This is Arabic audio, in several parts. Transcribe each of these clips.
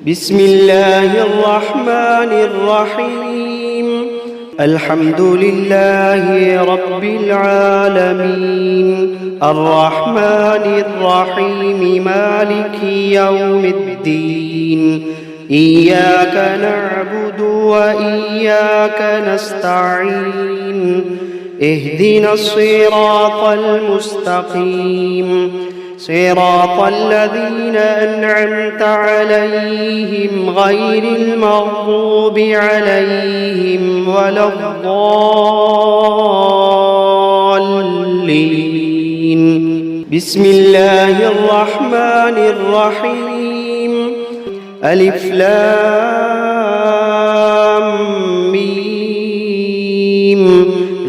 بسم الله الرحمن الرحيم. الحمد لله رب العالمين، الرحمن الرحيم، مالك يوم الدين. إياك نعبد وإياك نستعين. اهدنا الصراط المستقيم، صراط الذين أنعمت عليهم غير المغضوب عليهم ولا الضالين. بسم الله الرحمن الرحيم. ألف لام ميم.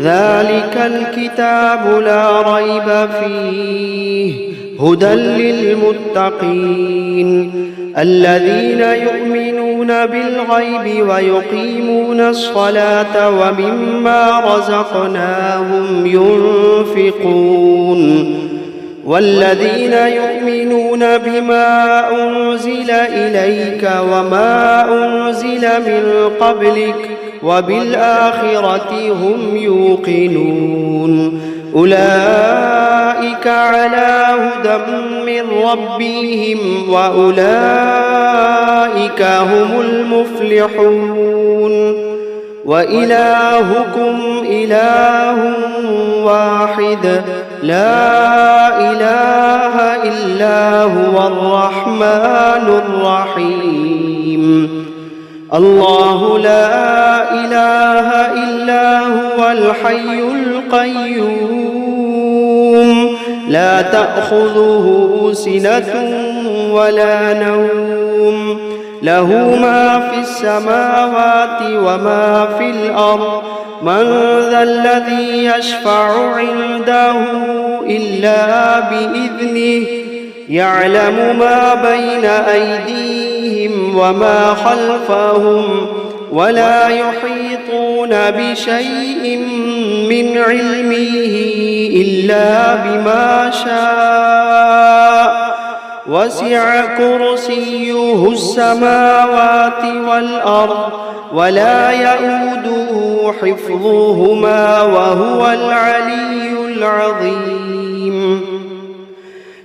ذلك الكتاب لا ريب فيه هدى للمتقين الذين يؤمنون بالغيب ويقيمون الصلاة ومما رزقناهم ينفقون والذين يؤمنون بما أنزل إليك وما أنزل من قبلك وبالآخرة هم يوقنون أولئك على هدى من ربهم وأولئك هم المفلحون. وإلهكم إله واحد لا إله إلا هو الرحمن الرحيم. الله لا إله إلا هو الحي القيوم لا تأخذه سنة ولا نوم له ما في السماوات وما في الأرض من ذا الذي يشفع عنده إلا بإذنه يعلم ما بين أيديهم وما خلفهم ولا يحيطون بشيء من علمه إلا بما شاء وسع كرسيه السماوات والأرض ولا يئوده حفظهما وهو العلي العظيم.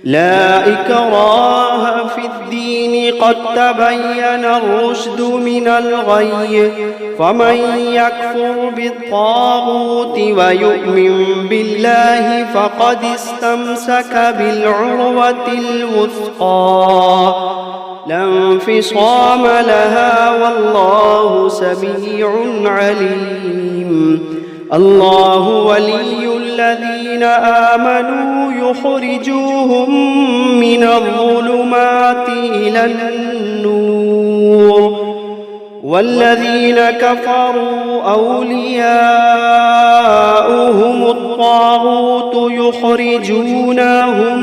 لا إكراه في الدين قد تبين الرشد من الغي فمن يكفر بالطاغوت ويؤمن بالله فقد استمسك بالعروة الوثقى لا انفصام لها والله سميع عليم. الله ولي الذين آمنوا يخرجوهم من الظلمات إلى النور والذين كفروا أولياؤهم الطاغوت يخرجونهم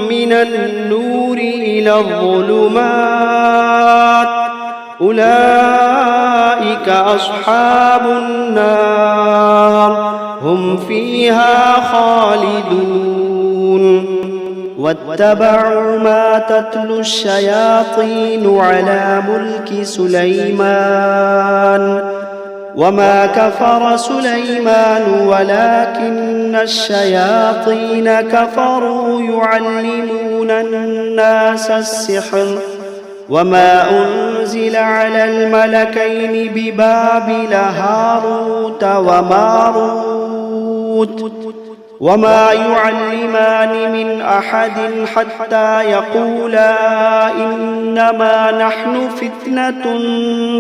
من النور إلى الظلمات أولئك أصحاب النار هم فيها خالدون. واتبعوا ما تتلو الشياطين على ملك سليمان وما كفر سليمان ولكن الشياطين كفروا يعلمون الناس السحر وما أنزل على الملكين ببابل هاروت وماروت وما يعلمان من أحد حتى يقولا إنما نحن فتنة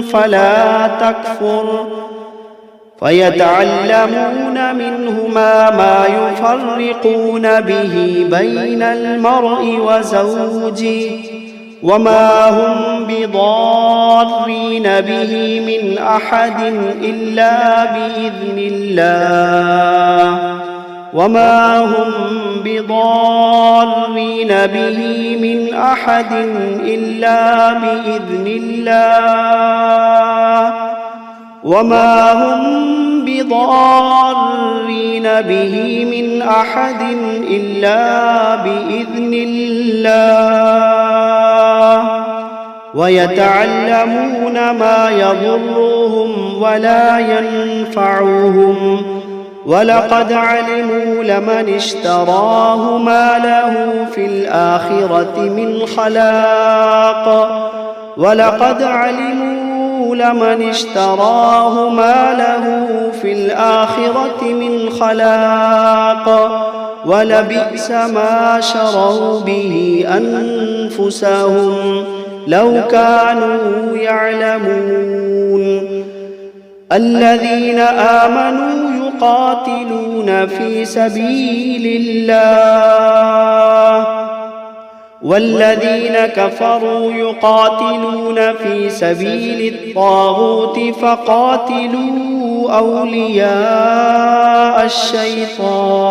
فلا تكفر فيتعلمون منهما ما يفرقون به بين المرء وزوجه وما هم بضارين به من أحد إلا بإذن الله وما هم بضارين به من أحد إلا بإذن الله وما هم بضارين به من أحد إلا بإذن الله ويتعلمون ما يضرهم ولا ينفعهم ولقد علموا لمن اشتراه ما له في الآخرة من خلاق ولقد علموا لمن اشتراه ما له في الآخرة من خلاق ولبئس ما شروا به أنفسهم لو كانوا يعلمون الذين آمنوا يقاتلون في سبيل الله والذين كفروا يقاتلون في سبيل الطاغوت فقاتلوا أولياء الشيطان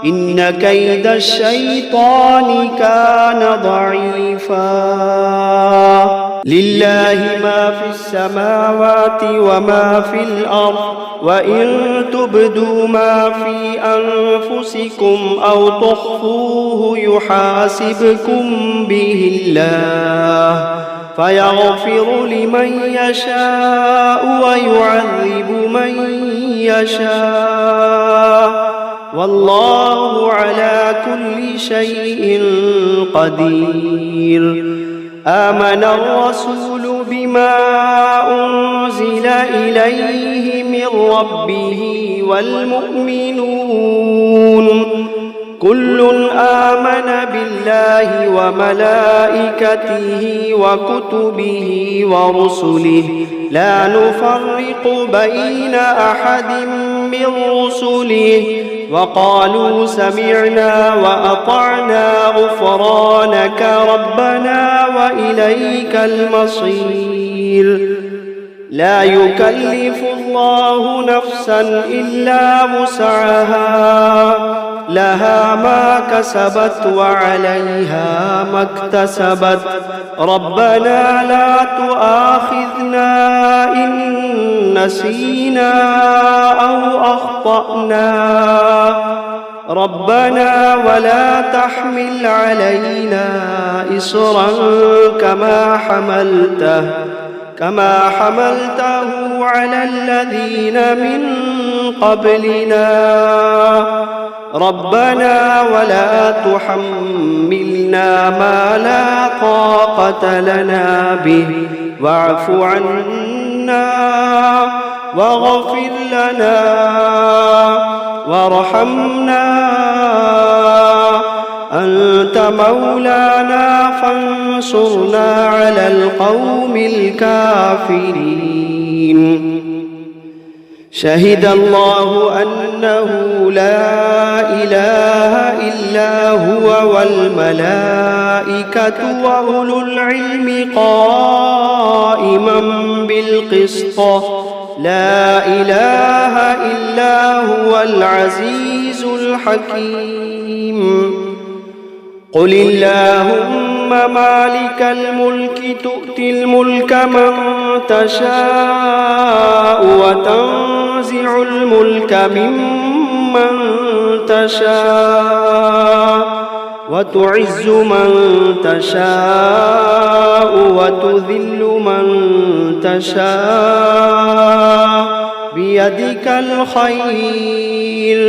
إن كيد الشيطان كان ضعيفا لله ما في السماوات وما في الأرض وإن تبدوا ما في أنفسكم أو تخفوه يحاسبكم به الله فيغفر لمن يشاء ويعذب من يشاء والله على كل شيء قدير آمن الرسول بما أنزل إليه من ربه والمؤمنون كل آمن بالله وملائكته وكتبه ورسله لا نفرق بين أحد من رسله وقالوا سمعنا وأطعنا غفرانك ربنا وإليك المصير لا يكلف الله نفسا إلا وسعها لها ما كسبت وعليها ما اكتسبت ربنا لا تؤاخذنا إن نسينا أو أخطأنا ربنا ولا تحمل علينا إصرا كما حملته على الذين من قبلنا ربنا ولا تحملنا ما لا طاقة لنا به واعف عنا واغفر لنا وارحمنا أنت مولانا فانصرنا على القوم الكافرين شهد الله أنه لا إله إلا هو والملائكة وأولو العلم قائما بالقسط لا إله إلا هو العزيز الحكيم قل اللهم مالك الملك تؤتي الملك من تشاء وتنزع الملك ممن تشاء وتعز من تشاء وتذل من تشاء بيدك الخير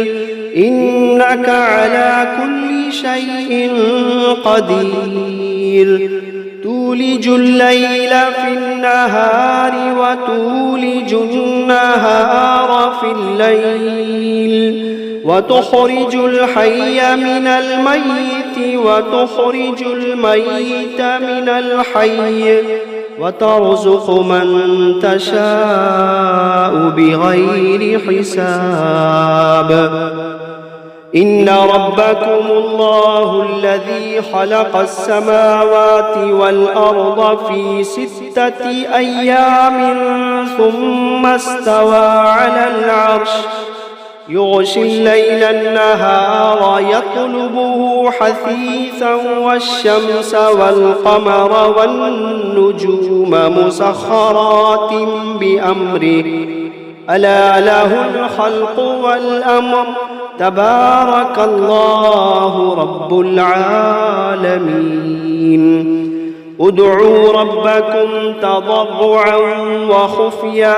إنك على كل شيء قدير تولج الليل في النهار وتولج النهار في الليل وتخرج الحي من الميت وتخرج الميت من الحي وترزق من تشاء بغير حساب إن ربكم الله الذي خلق السماوات والأرض في 6 أيام ثم استوى على العرش يغشي الليل النهار يطلبه حثيثا والشمس والقمر والنجوم مسخرات بأمره ألا له الخلق والأمر تبارك الله رب العالمين ادعوا ربكم تضرعا وخفية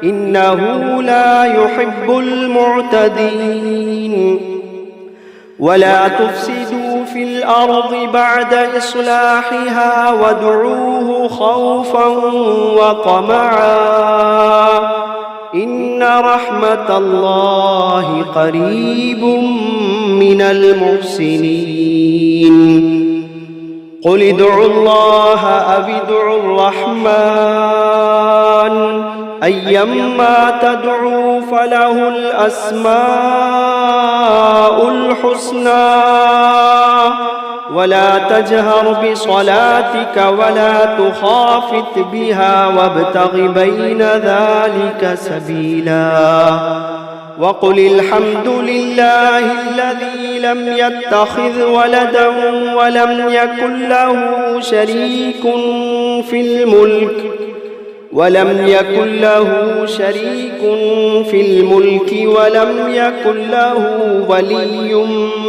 إنه لا يحب المعتدين ولا تفسدوا في الأرض بعد إصلاحها وادعوه خوفا وطمعا إن رحمة الله قريب من المحسنين قل ادعوا الله أو ادعوا الرحمن أيما تدعوا فله الأسماء الحسنى ولا تجهر بصلاتك ولا تخافت بها وابتغ بين ذلك سبيلا وقل الحمد لله الذي لم يتخذ ولدا ولم يكن له شريك في الملك ولم يكن ولم يكن له ولي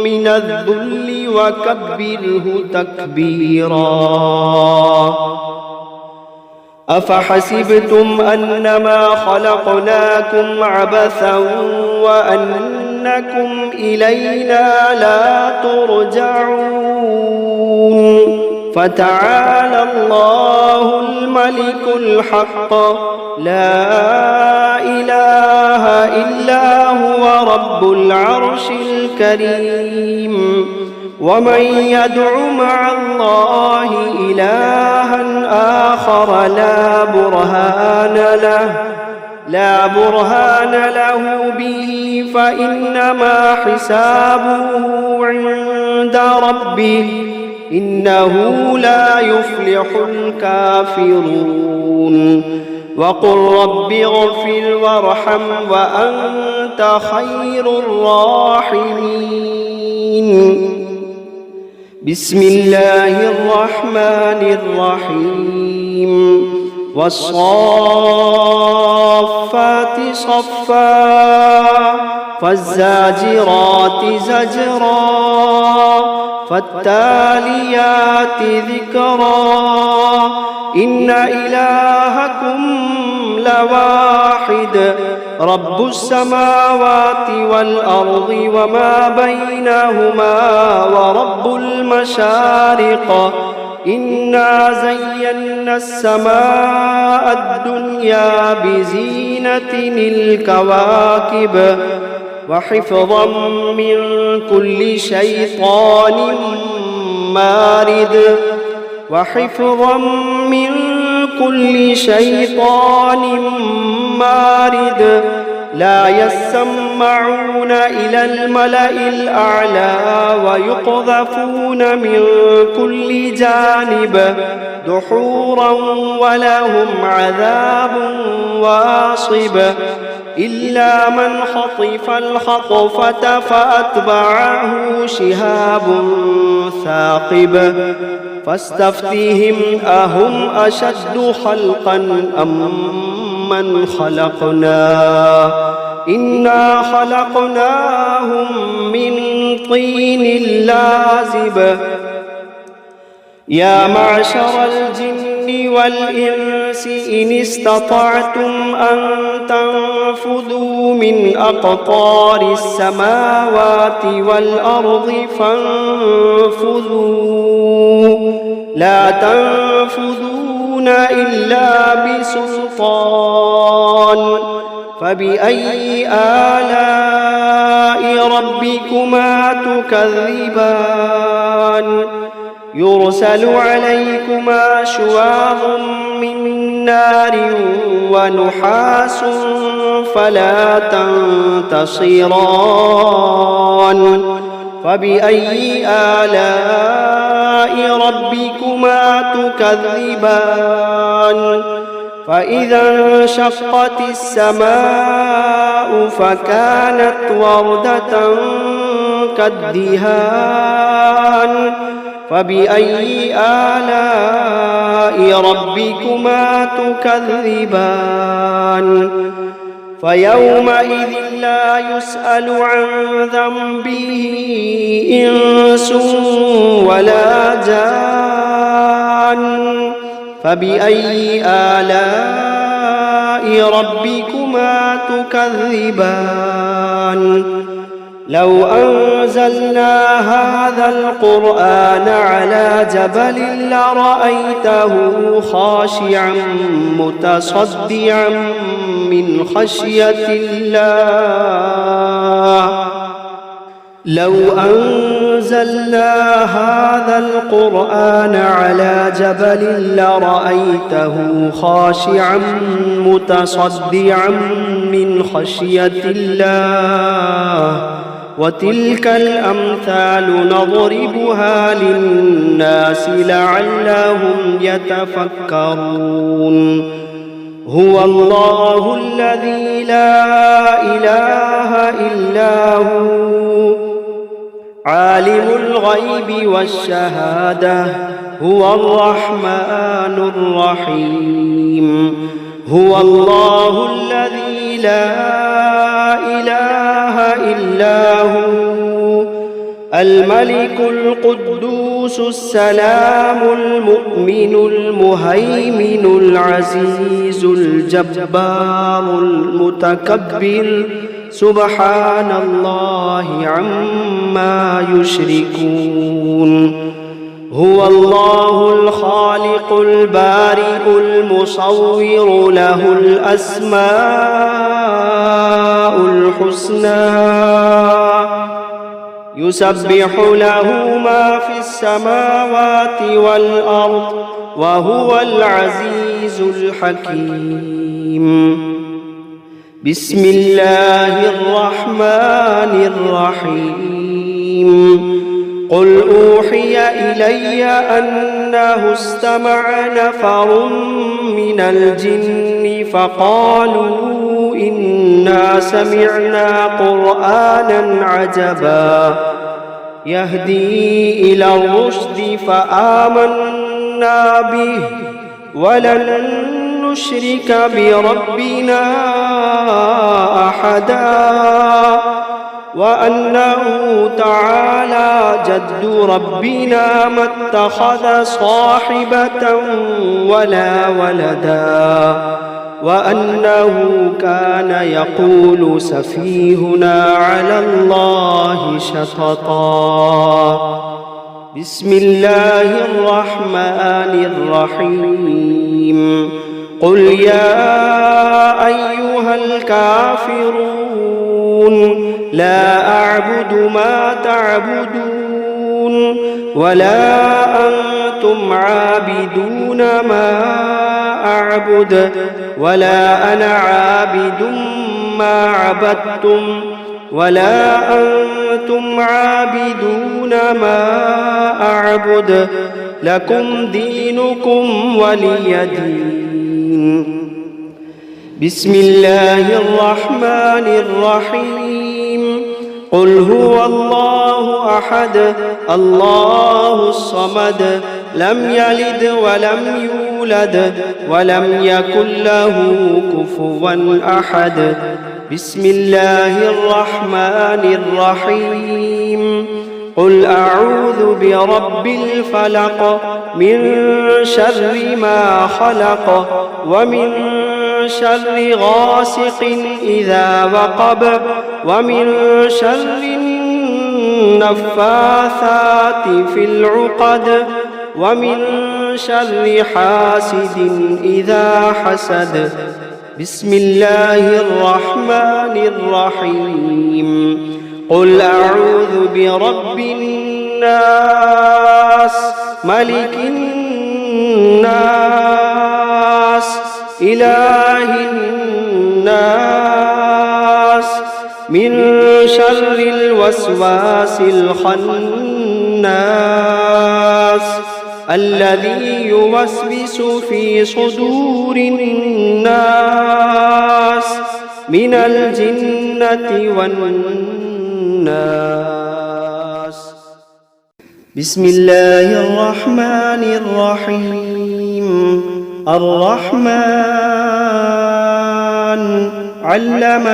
من الذل وكبره تكبيرا أفحسبتم أنما خلقناكم عبثا وأنكم إلينا لا ترجعون فتعالى الله الملك الحق لا إله إلا هو رب العرش الكريم ومن يدع مع الله إلها آخر لا برهان له به فإنما حسابه عند ربه إنه لا يفلح الكافرون وقل رب اغفر وارحم وأنت خير الراحمين بسم الله الرحمن الرحيم والصافات صفا فالزاجرات زجرا فالتاليات ذكرا إن إلهكم لواحد رب السماوات والأرض وما بينهما ورب المشارق إنا زينا السماء الدنيا بزينة الكواكب وحفظا من كل شيطان مارد لا يسمعون إلى الملأ الأعلى ويقذفون من كل جانب دحورا ولهم عذاب واصب إلا من خطف الخطفة فأتبعه شهاب ثاقب فاستفتهم أهم أشد خلقا أم من خلقنا إنا خلقناهم من طين لازب يا معشر الجن والإنس إن استطعتم أن تنفذوا من أقطار السماوات والأرض فانفذوا لا تنفذون إلا بسلطان فبأي آلاء ربكما تكذبان يرسل عليكما شواظ من نار ونحاس فلا تنتصران فبأي آلاء ربكما تكذبان فإذا انشقت السماء فكانت وردة كالدهان فبأي آلاء ربكما تكذبان فيومئذ لا يسأل عن ذنبه إنس ولا جان فبأي آلاء ربكما تكذبان لو أنزلنا هذا القرآن على جبل لرأيته خاشعا متصدعا من خشية الله لو أنزلنا هذا القرآن على جبل لرأيته خاشعا متصدعا من خشية الله وتلك الأمثال نضربها للناس لعلهم يتفكرون هو الله الذي لا إله إلا هو عالم الغيب والشهادة هو الرحمن الرحيم هو الله الذي لا إله إلا هو الملك القدوس السلام المؤمن المهيمن العزيز الجبار المتكبر سبحان الله عما يشركون هو الله الخالق البارئ المصور له الأسماء الحسنى يسبح له ما في السماوات والأرض وهو العزيز الحكيم بسم الله الرحمن الرحيم قل أوحي إلي أنه استمع نفر من الجن فقالوا إنا سمعنا قرآنا عجبا يهدي إلى الرشد فآمنا به ولن نشرك بربنا أحدا وأنه تعالى جد ربنا ما اتخذ صاحبة ولا ولدا وأنه كان يقول سفيهنا على الله شططا بسم الله الرحمن الرحيم قل يا أيها الكافرون لا أعبد ما تعبدون ولا أنتم عابدون ما أعبد ولا أنا عابد ما عبدتم ولا أنتم عابدون ما أعبد لكم دينكم ولي دين بسم الله الرحمن الرحيم قل هو الله أحد الله الصمد لم يلد ولم يولد ولم يكن له كفوا أحد بسم الله الرحمن الرحيم قل أعوذ برب الفلق من شر ما خلق ومن شر غاسق إذا وقب ومن شر النفاثات في العقد ومن شر حاسد إذا حسد بسم الله الرحمن الرحيم قل أعوذ برب الناس ملك الناس إله الناس من شر الوسواس الخناس الذي يوسوس في صدور الناس من الجنة والناس. بسم الله الرحمن الرحيم. الرحمن علم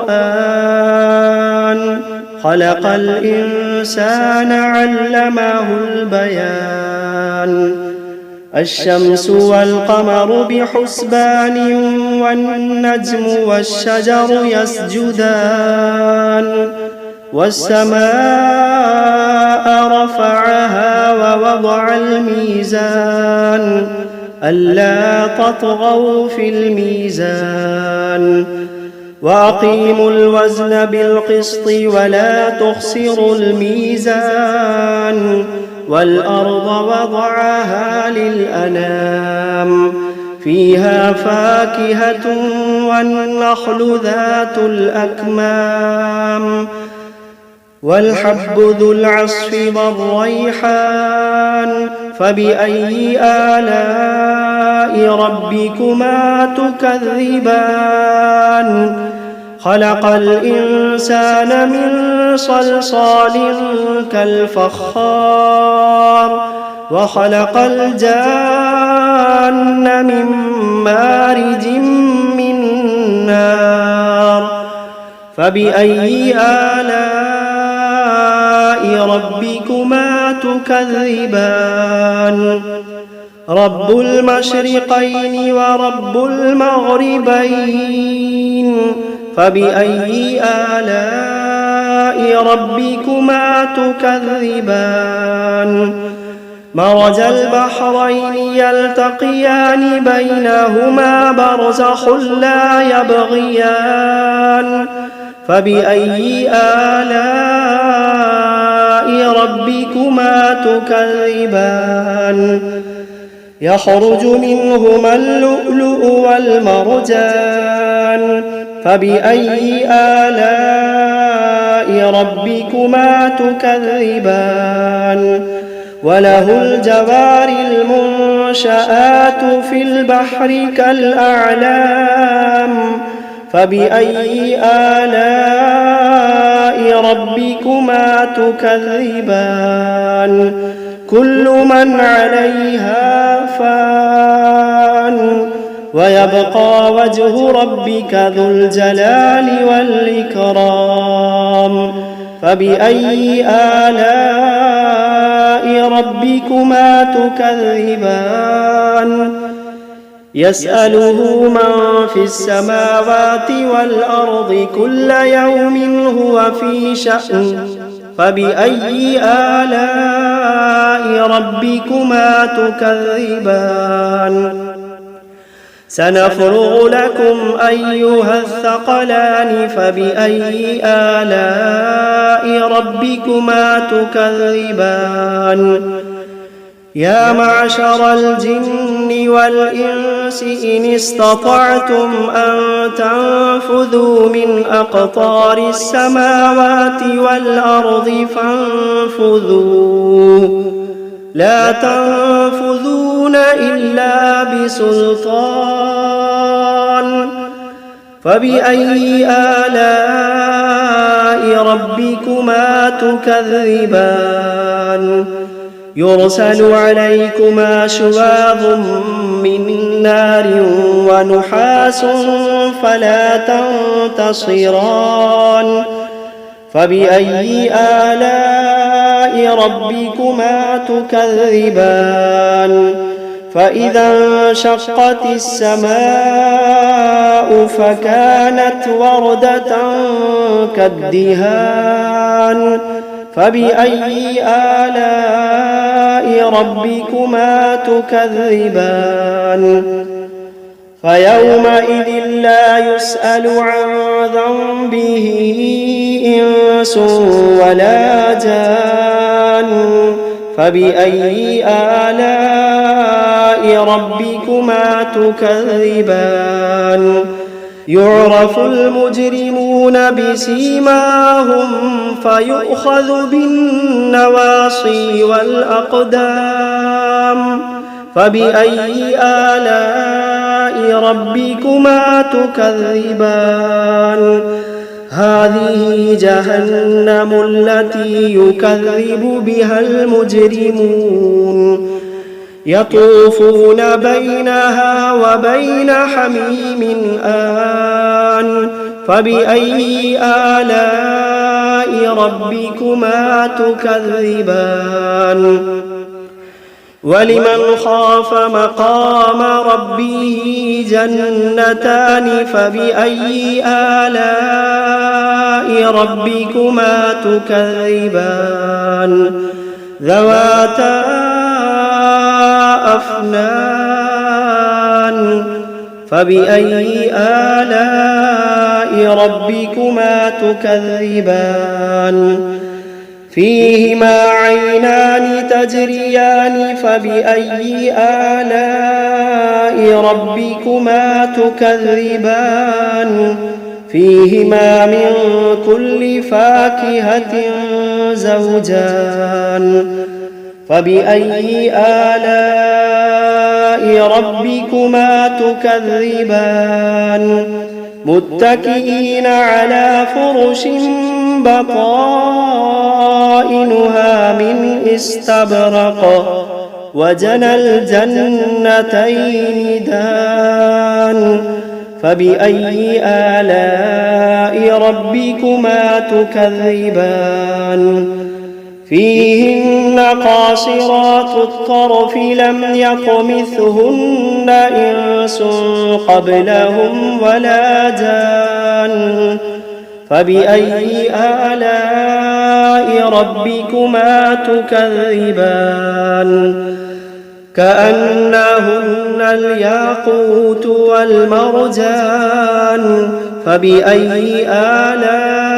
القرآن خلق الإنسان علمه البيان. الشمس والقمر بحسبان والنجم والشجر يسجدان والسماء رفعها ووضع الميزان ألا تطغوا في الميزان وأقيموا الوزن بالقسط ولا تخسروا الميزان والأرض وضعها للأنام فيها فاكهة والنخل ذات الأكمام والحب ذو العصف والريحان فبأي آلاء ربكما تكذبان. خلق الإنسان من صلصال كالفخار وخلق الجان من مارج من نار فبأي آلاء ربكما تكذبان. رب المشرقين ورب المغربين فبأي آلاء ربكما تكذبان. مرج البحرين يلتقيان بينهما برزخ لا يبغيان فبأي آلاء ربكما تكذبان. يخرج منهما اللؤلؤ والمرجان فبأي آلاء ربكما تكذبان. وله الجوار المنشآت في البحر كالأعلام فبأي آلاء ربكما تكذبان. كل من عليها فان ويبقى وجه ربك ذو الجلال والإكرام فبأي آلاء ربكما تكذبان. يسأله من في السماوات والأرض كل يوم هو في شأن فبأي آلاء ربكما تكذبان. سنفرغ لكم أيها الثقلان فبأي آلاء ربكما تكذبان. يا معشر الجن والإنس إن استطعتم أن تنفذوا من أقطار السماوات والأرض فانفذوا لا تنفذون إلا بسلطان فبأي آلاء ربكما تكذبان. يرسل عليكما شواظ من نار ونحاس فلا تنتصران فبأي آلاء ربكما تكذبان. فإذا انشقت السماء فكانت وردة كالدهان فبأي آلاء ربكما تكذبان. فيومئذ لا يسأل عن ذنبه إنس ولا جان فبأي آلاء ربكما تكذبان يعرف المجرمون بسيماهم فيؤخذ بالنواصي والأقدام فبأي آلاء ربكما تكذبان هذه جهنم التي يكذب بها المجرمون يطوفون بينها وبين حميم آن فبأي آلاء ربكما تكذبان ولمن خاف مقام ربه جنتان فبأي آلاء ربكما تكذبان ذواتا أفنان فبأي آلاء ربكما تكذبان فيهما عينان تجريان فبأي آلاء ربكما تكذبان فيهما من كل فاكهة زوجان فبأي آلاء ربكما تكذبان متكئين على فرش بطائنها من استبرق وجنى الجنتين دان فبأي آلاء ربكما تكذبان فيهن قاصرات الطرف لم يطمثهن إنس قبلهم ولا جان فبأي آلاء ربكما تكذبان كأنهن الياقوت والمرجان فبأي آلاء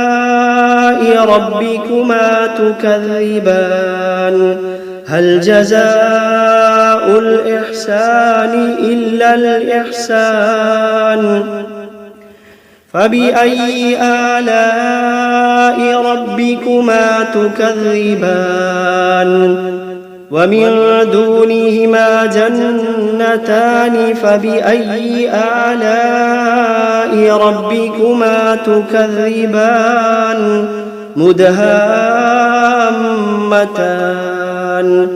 ربكما تكذبان هل جزاء الإحسان إلا الإحسان فبأي آلاء ربكما تكذبان ومن دونهما جنتان فبأي آلاء ربكما تكذبان مدهامتان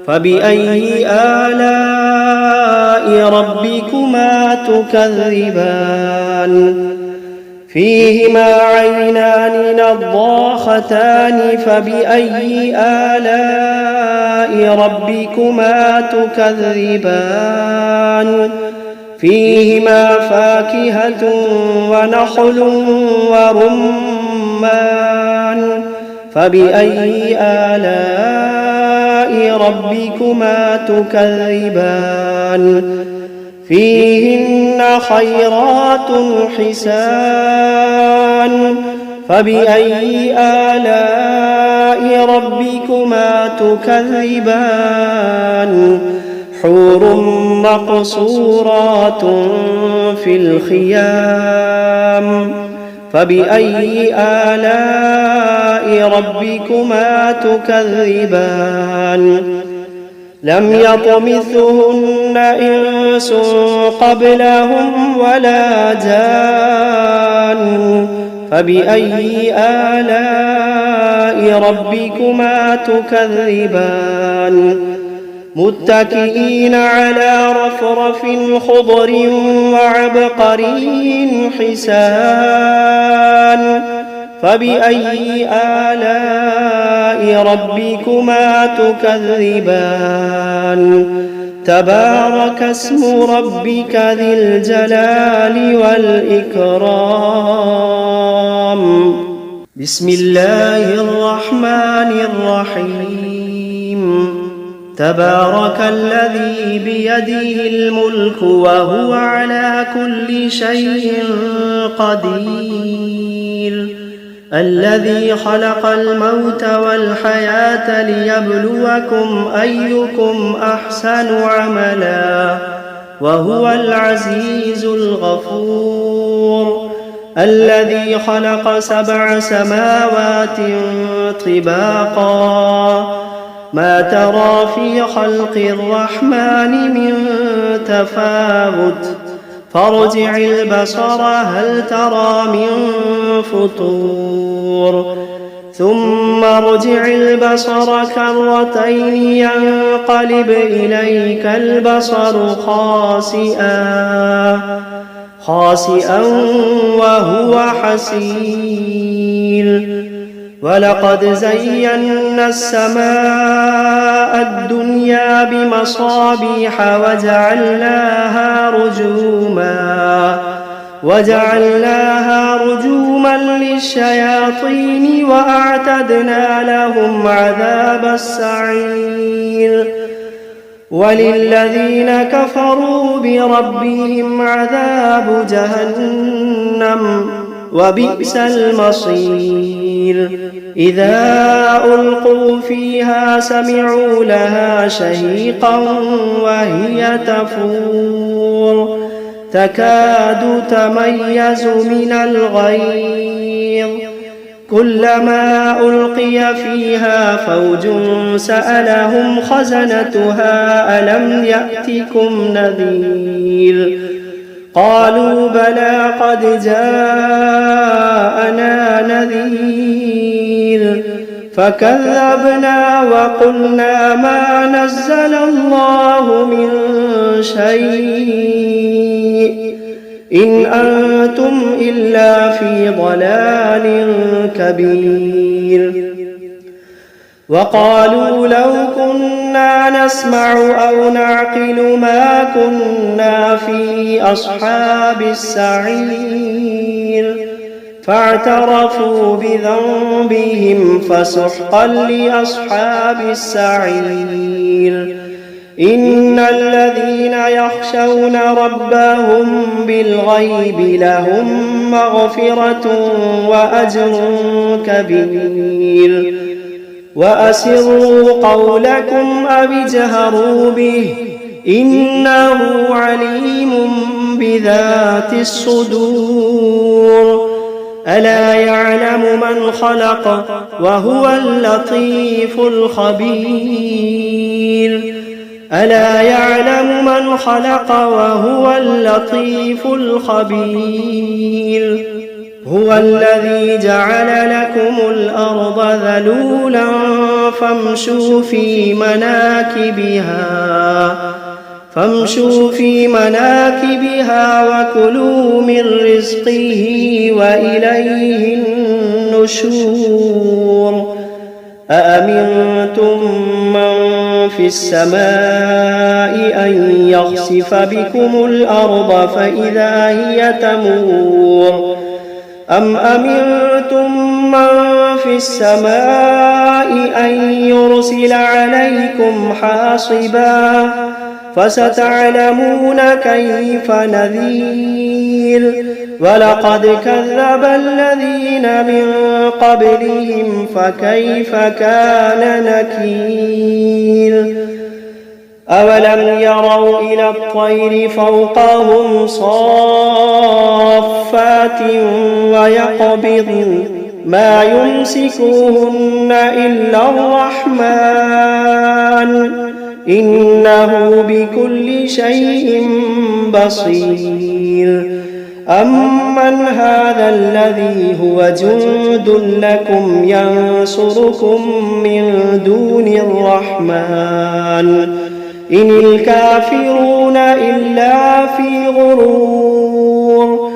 فبأي آلاء ربكما تكذبان فيهما عينان نضاختان فبأي آلاء ربكما تكذبان فيهما فاكهة ونخل ورمان فبأي آلاء ربكما تكذبان فيهن خيرات حسان فبأي آلاء ربكما تكذبان حور مقصورات في الخيام فبأي آلاء ربكما تكذبان لم يطمثهن إنس قبلهم ولا جان فبأي آلاء ربكما تكذبان متكئين على رفرف خضر وعبقري حسان فبأي آلاء ربكما تكذبان تبارك اسم ربك ذي الجلال والإكرام بسم الله الرحمن الرحيم تبارك الذي بيده الملك وهو على كل شيء قدير الذي خلق الموت والحياة ليبلوكم أيكم أحسن عملا وهو العزيز الغفور. الذي خلق 7 سماوات طباقا ما ترى في خلق الرحمن من تفاوت فارجع البصر هل ترى من فطور ثم ارجع البصر كرتين ينقلب إليك البصر خاسئا وهو حسير. ولقد زينا السماء الدنيا بمصابيح وجعلناها رجوما للشياطين وأعتدنا لهم عذاب السعير. وللذين كفروا بربهم عذاب جهنم وبئس المصير. إذا ألقوا فيها سمعوا لها شهيقا وهي تفور تكاد تميز من الغيظ كلما ألقي فيها فوج سألهم خزنتها ألم يأتكم نذير قالوا بلى قد جاءنا نذير فكذبنا وقلنا ما نزل الله من شيء إن أنتم إلا في ضلال كبير. وقالوا لو كنا نسمع أو نعقل ما كنا في أصحاب السعير فاعترفوا بذنبهم فسحقا لأصحاب السعير. إن الذين يخشون ربهم بالغيب لهم مغفرة وأجر كبير. وأسروا قولكم أو اجهروا به إنه عليم بذات الصدور. ألا يعلم من خلق وهو اللطيف الخبير. ألا يعلم من خلق وهو اللطيف الخبير. هو الذي جعل لكم الأرض ذلولا فامشوا في مناكبها وكلوا من رزقه وإليه النشور. أأمنتم من في السماء أن يخسف بكم الأرض فإذا هي تمور أم أمنتم من في السماء أن يرسل عليكم حاصبا فستعلمون كيف نذير. ولقد كذب الذين من قبلهم فكيف كان نكير. أولم يروا إلى الطير فوقهم صافات ويقبضن ما يمسكوهن إلا الرحمن إنه بكل شيء بصير. أمن هذا الذي هو جند لكم ينصركم من دون الرحمن إن الكافرون إلا في غرور.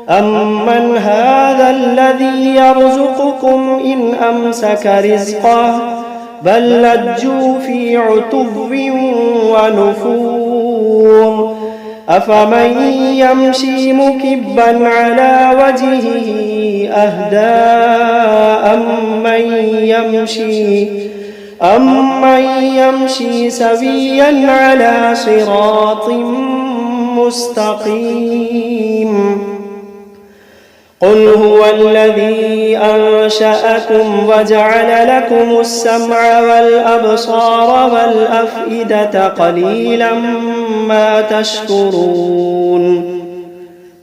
أمن هذا الذي يرزقكم إن أمسك رزقه بل لجوا في عتب ونفور. أفمن يمشي مكبا على وجهه أهدى أمن يمشي سويا على صراط مستقيم. قل هو الذي أنشأكم وجعل لكم السمع والأبصار والأفئدة قليلا ما تشكرون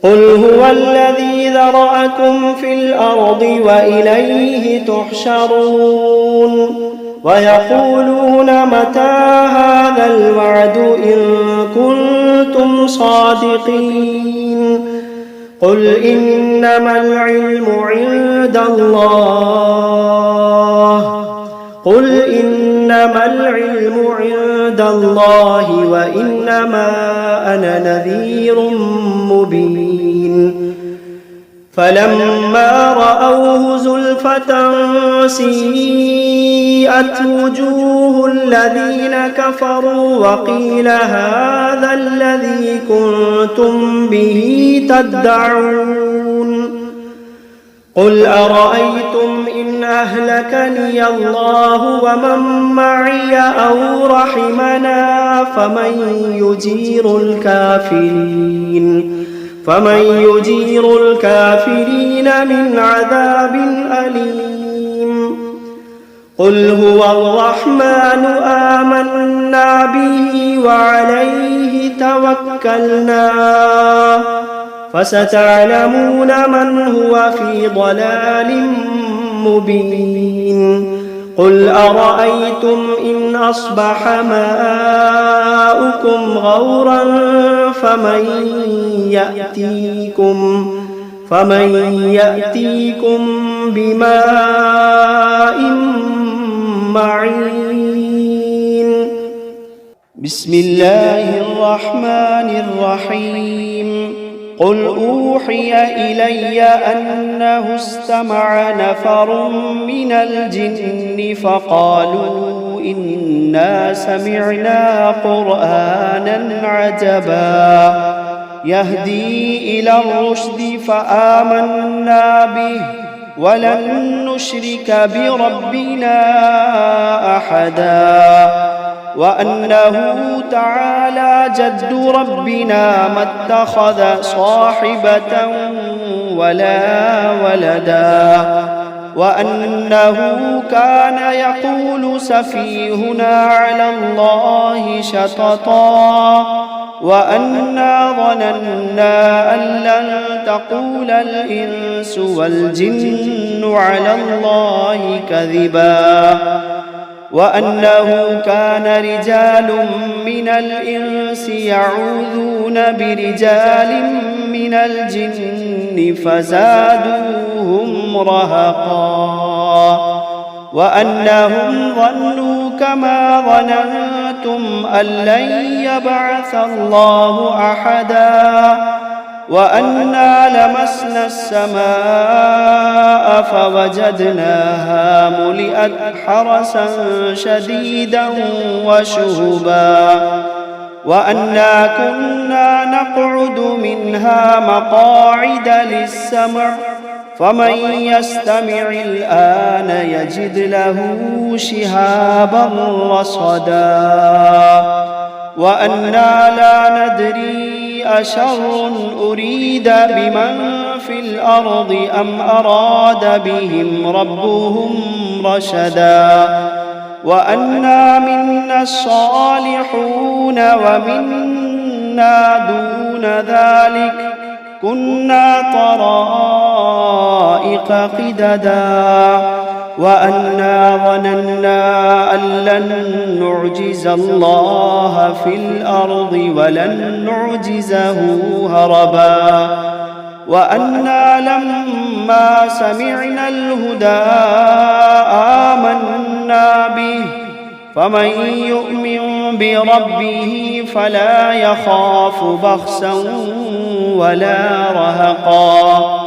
قل هو الذي ذرأكم في الأرض وإليه تحشرون ويقولون متى هذا الوعد إن كنتم صادقين قل إنما العلم عند الله وإنما أنا نذير مبين فلما رأوه زلفة سيئت وجوه الذين كفروا وقيل هذا الذي كنتم به تدعون قل أرأيتم إن أهلكني الله ومن معي أو رحمنا فمن يجير الكافرين من عذاب أليم قل هو الرحمن آمنا به وعليه توكلنا فستعلمون من هو في ضلال مبين قل أرأيتم إن أصبح ماؤكم غورا فمن يأتيكم بماء معين بسم الله الرحمن الرحيم قل أوحي إلي أنه استمع نفر من الجن فقالوا إنا سمعنا قرآنا عجبا يهدي إلى الرشد فآمنا به ولن نشرك بربنا أحدا وأنه تعالى جد ربنا ما اتخذ صاحبة ولا ولدا وأنه كان يقول سفيهنا على الله شططا وأنا ظننا أن لن تقول الإنس والجن على الله كذبا وأنه كان رجال من الإنس يعوذون برجال من الجن فزادوهم رهقا وأنهم ظنوا كما ظننتم أن لن يبعث الله أحدا وأنا لمسنا السماء فوجدناها ملئت حرسا شديدا وشهبا وأنا كنا نقعد منها مقاعد للسمع فمن يستمع الآن يجد له شهابا رصدا وأنا لا ندري أشر أريد بمن في الأرض أم أراد بهم ربهم رشدا وأنا منا الصالحون ومنا دون ذلك كنا طرائق قددا وأنا ظننا أن لن نعجز الله في الأرض ولن نعجزه هربا وأنا لما سمعنا الهدى آمنا به فمن يؤمن بربه فلا يخاف بخسا ولا رهقا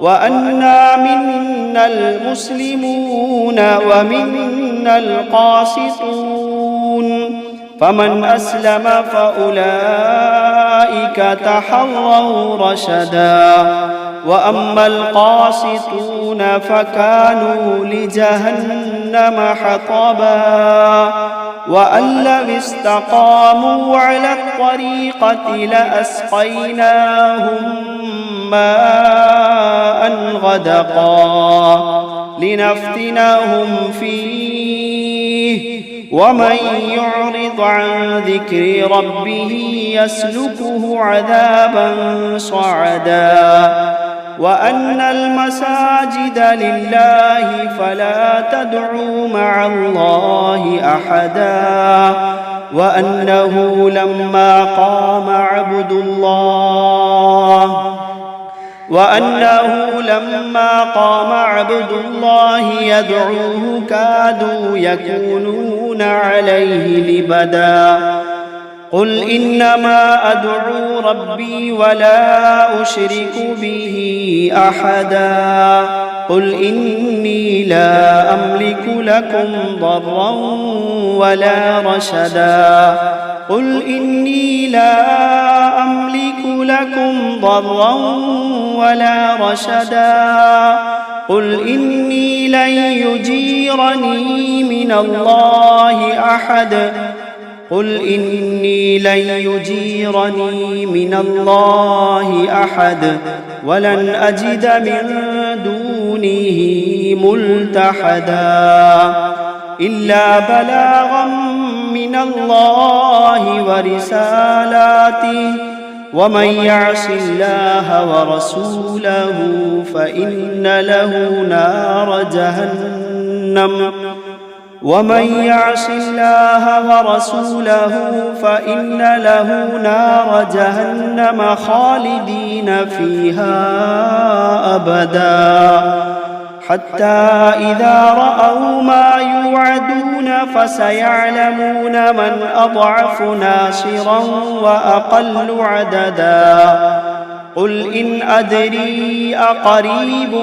وأنا منا المسلمون ومنا القاسطون فمن أسلم فأولئك تحروا رشدا وأما القاسطون فكانوا لجهنم حطبا وأن لو استقاموا على الطريقة لأسقيناهم ماء غدقا لنفتنهم فيه ومن يعرض عن ذكر ربه يسلكه عذابا صعدا وأن المساجد لله فلا تدعوا مع الله أحدا وأنه لما قام عبد الله يدعوه كادوا يكونون عليه لبدا قل إنما أدعو ربي ولا أشرك به أحدا قل إني لا أملك لكم ضرا ولا رشدا قل إني لا أملك لكم ضرا ولا رشدا قل إني لن يجيرني من الله أحد قل إني لن يجيرني من الله أحد ولن أجد من دونه ملتحدا إلا بلاغا من الله ورسالاته ومن يعص الله ورسوله فإن له نار جهنم خالدين فيها أبدا حتى إذا رأوا ما يوعدون فسيعلمون من أضعف ناصرا وأقل عددا قل إن أدري أقريب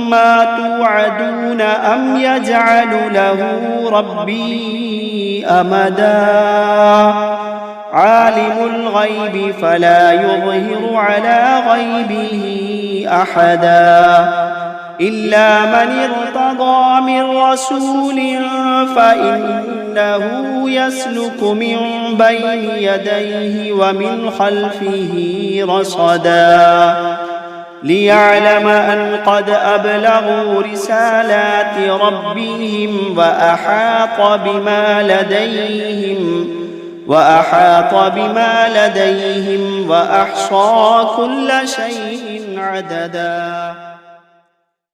ما توعدون أم يجعل له ربي أمدا عالم الغيب فلا يظهر على غيبه أحدا إلا من ارتضى من رسول فإنه يسلك من بين يديه ومن خلفه رصدا ليعلم أن قد أبلغوا رسالات ربهم وأحاط بما لديهم وأحصى كل شيء عددا.